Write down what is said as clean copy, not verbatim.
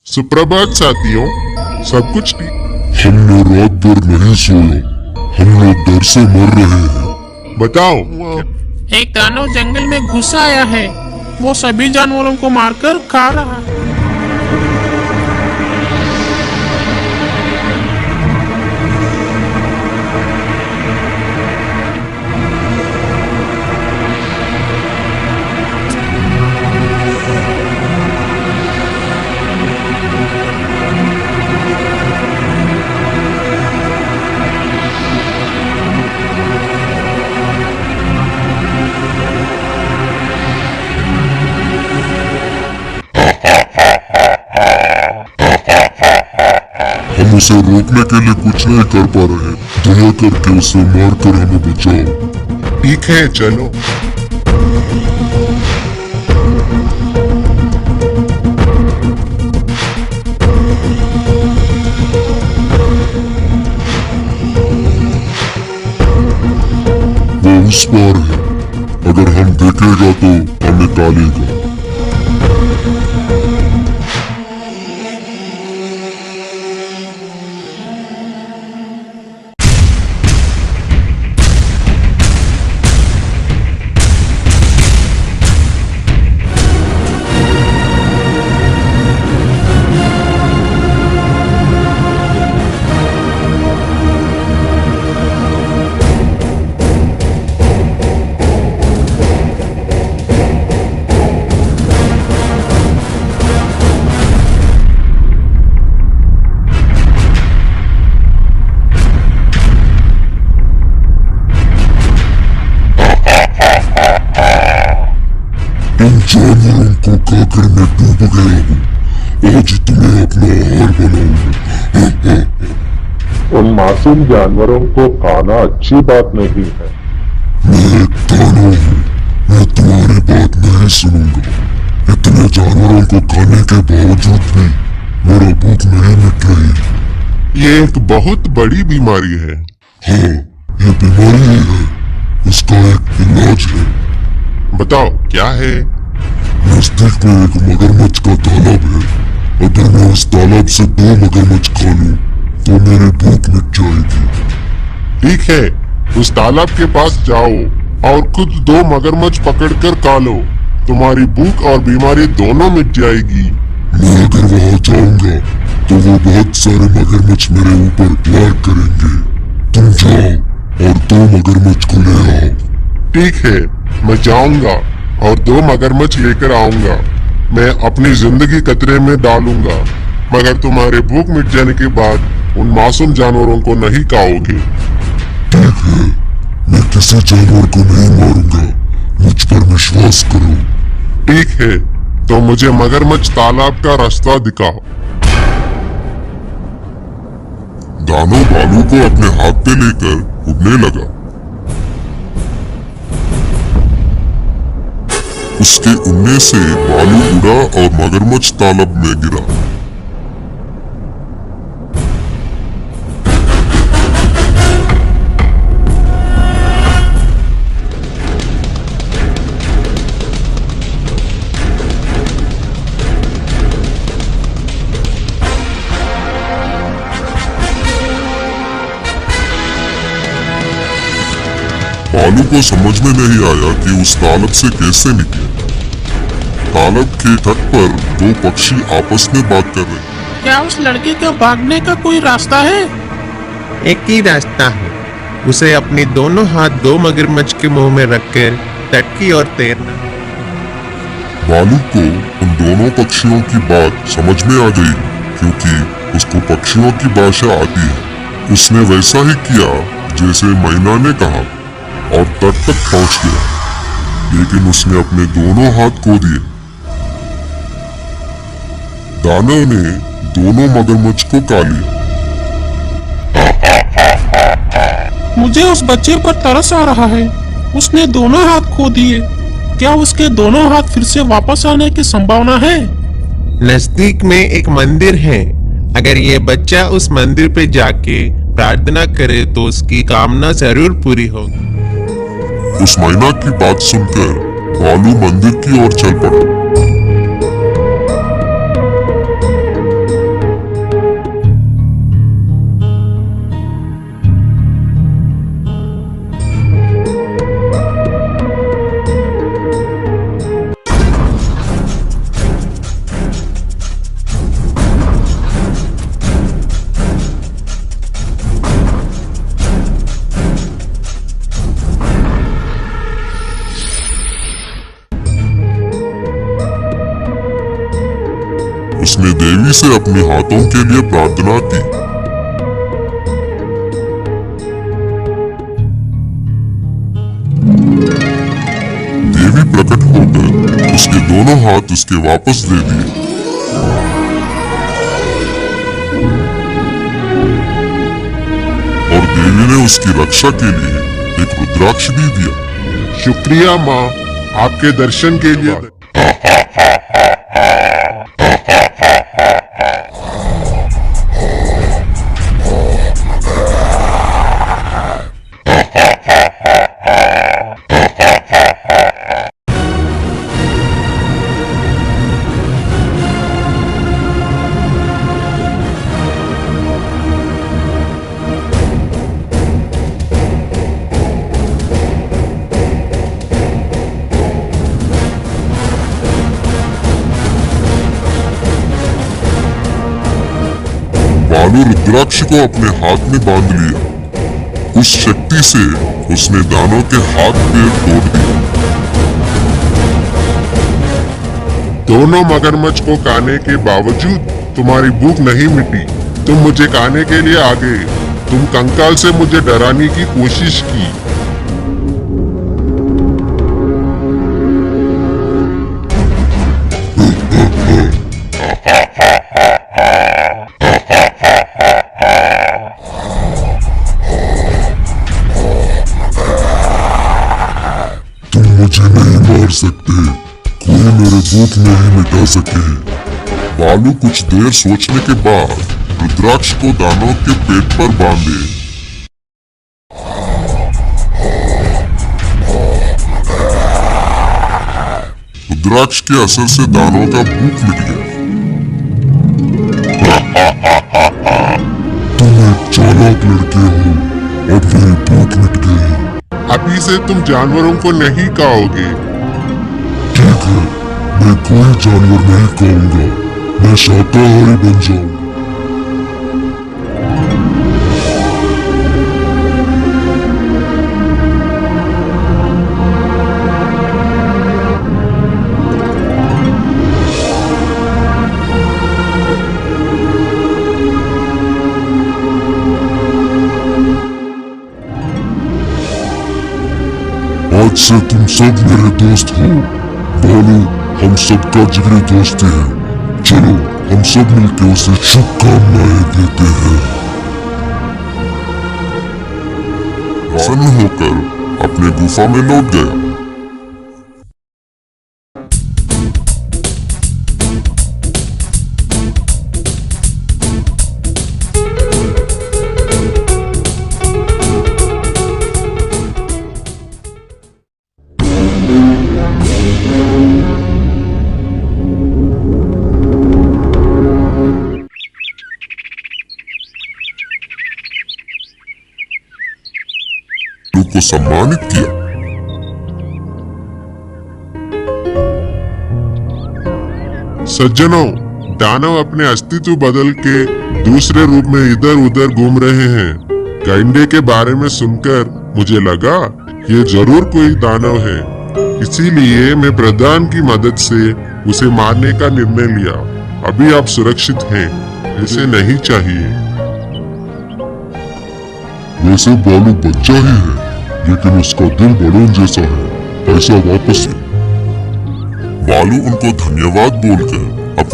सुप्रभात साथियों, सब कुछ ठीक? हमने रात भर नहीं सोया, हम लोग डर से मर रहे हैं। बताओ। एक दानव जंगल में घुस आया है, वो सभी जानवरों को मारकर खा रहा है। हम उसे रोकने के लिए कुछ नहीं कर पा रहे, दया करके उसे मारकर हमें बचाओ। ठीक है, चलो। वो उस पार है, अगर हम देखेगा तो हमें निकालेगा। इन जानवरों को खाकर मैं डूब गया हूँ, आज तुम्हें अपना आहार बनाऊंगा। उन मासूम जानवरों को खाना अच्छी बात नहीं है। मैं एक दानव हूँ, मैं तुम्हारी बात नहीं सुनूंगा। इतने जानवरों को खाने के बावजूद भी मेरा भूख नहीं मिट रही। ये एक बहुत बड़ी बीमारी है। हाँ, ये बीमारी ही है, उसका एक इलाज है। बताओ क्या है? नजदीक में एक मगरमच्छ का तालाब है, अगर मैं उस तालाब से 2 मगरमच्छ खा लूं तो मेरी भूख मिट जाएगी। ठीक है, उस तालाब के पास जाओ और खुद 2 मगरमच्छ पकड़कर खा लो, तुम्हारी भूख और बीमारी दोनों मिट जाएगी। मैं अगर वहाँ जाऊंगा तो वो बहुत सारे मगरमच्छ मेरे ऊपर वार करेंगे। तुम जाओ और 2 मगरमच्छ को ले आओ। ठीक है, मैं जाऊंगा और 2 मगरमच्छ लेकर आऊंगा। मैं अपनी जिंदगी खतरे में डालूंगा, मगर तुम्हारे भूख मिट जाने के बाद उन मासूम जानवरों को नहीं खाओगे। ठीक है, मैं किसी जानवर को नहीं मारूंगा, मुझ पर विश्वास करो। ठीक है, तो मुझे मगरमच्छ तालाब का रास्ता दिखाओ। दानव भालू को अपने हाथ पे लेकर उड़ने लगा। उसके उड़ने से भालू उड़ा और मगरमच्छ तालाब में गिरा। भालू को समझ में नहीं आया कि उस तालाब से कैसे निकले। तालाब के तट पर 2 पक्षी आपस में बात कर रहे। क्या उस लड़के का भागने का कोई रास्ता है? एक ही रास्ता है, उसे अपनी दोनों हाथ दो मगरमच्छ के मुंह में रखकर तट की ओर तैरना। भालू को उन दोनों पक्षियों की बात समझ में आ गई, क्योंकि उसको पक्षियों की भाषा आती है। उसने वैसा ही किया जैसे मैना ने कहा और तट तक पहुंच गया, लेकिन उसने अपने दोनों हाथ खो दिए। दानव ने दोनों मगरमच्छ को खा लिया। मुझे उस बच्चे पर तरस आ रहा है। उसने दोनों हाथ खो दिए। क्या उसके दोनों हाथ फिर से वापस आने की संभावना है? नजदीक में एक मंदिर है। अगर ये बच्चा उस मंदिर पे जाके प्रार्थना करे तो उसकी कामना जरूर पूरी होगी। उस मैना की बात सुनकर भालू मंदिर की ओर चल पड़ा। उसने देवी से अपने हाथों के लिए प्रार्थना की। देवी प्रकट होकर उसके दोनों हाथ उसके वापस दे दिए। और देवी ने उसकी रक्षा के लिए एक रुद्राक्ष भी दिया। शुक्रिया माँ, आपके दर्शन के लिए। भालू रुद्राक्ष को अपने हाथ में बांध लिया। उस शक्ति से उसने दानव के हाथ पैर तोड़ दिए। दोनों मगरमच्छ को खाने के बावजूद तुम्हारी भूख नहीं मिटी। तुम मुझे खाने के लिए आ गए। तुम कंकाल से मुझे डराने की कोशिश की। तुम मुझे नहीं मार सकते, कोई मेरे भूख नहीं मिटा सके। भालू कुछ देर सोचने के बाद रुद्राक्ष को दानव के पेट पर बांधे। रुद्राक्ष के असर से दानव का भूख मिट गया। तुम एक चालाक लड़के हो, अब मेरी भूख मिट गई। अभी से तुम जानवरों को नहीं खाओगे। ठीक है, मैं कोई जानवर नहीं खाऊंगा, मैं शाकाहारी बन जाऊंगा। आज से तुम सब मेरे दोस्त हो। भालू हम सबका जिगरी दोस्ती है। चलो हम सब मिलकर उसे शुभकामनाएं देते हैं। प्रसन्न होकर अपने गुफा में लौट गया। को सम्मानित किया। सज्जनों, दानव अपने अस्तित्व बदल के दूसरे रूप में इधर उधर घूम रहे हैं। गैंडे के बारे में सुनकर मुझे लगा ये जरूर कोई दानव है, इसीलिए मैं प्रधान की मदद से उसे मारने का निर्णय लिया। अभी आप सुरक्षित हैं, ऐसे नहीं चाहिए। वैसे बालू बच्चा ही है, लेकिन उसका दिल बड़ों जैसा है। पैसा वापस ले। बालू उनको धन्यवाद बोलकर